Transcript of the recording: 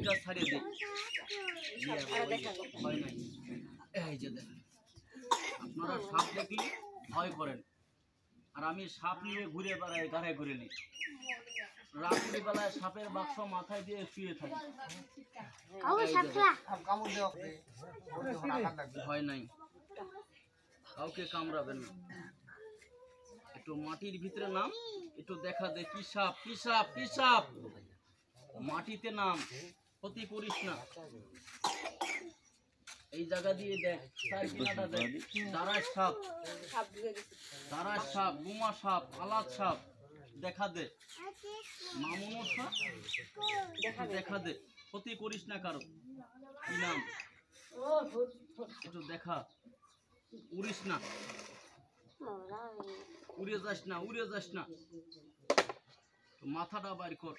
ছুরিটা ছাড়িয়ে দে। ভয় নাই। এই যে দেখেন, আপনারা সাপ দেখলে ভয় করেন, আর আমি সাপ নিয়ে ঘুরে বেড়াই, গাড়ে ঘুরে নিই। রাত্রিবেলায় সাপের বাক্স মাথায় দিয়ে শুয়ে থাকি। ভয় নাই, কাউকে কামড়াবেন না। একটু মাটির ভিতরে নাম, একটু দেখা দে কি সাপ, কি সাপ, কি সাপ। মাটিতে নাম, ক্ষতি করিস না। এই জায়গা দিয়ে দেখ, তার কিনাটা দেখ। দাঁড়ার সাপ, দাঁড়ার সাপ, গুমা সাপ, আলাদ সাপ, দেখা দে। মামুনো সাপ, দেখা দে। ক্ষতি করিস না কারো। কি নাম একটু দেখা। উড়িস না, উড়ে যাস না, উড়ে যাস না। মাথাটা বাইর কর।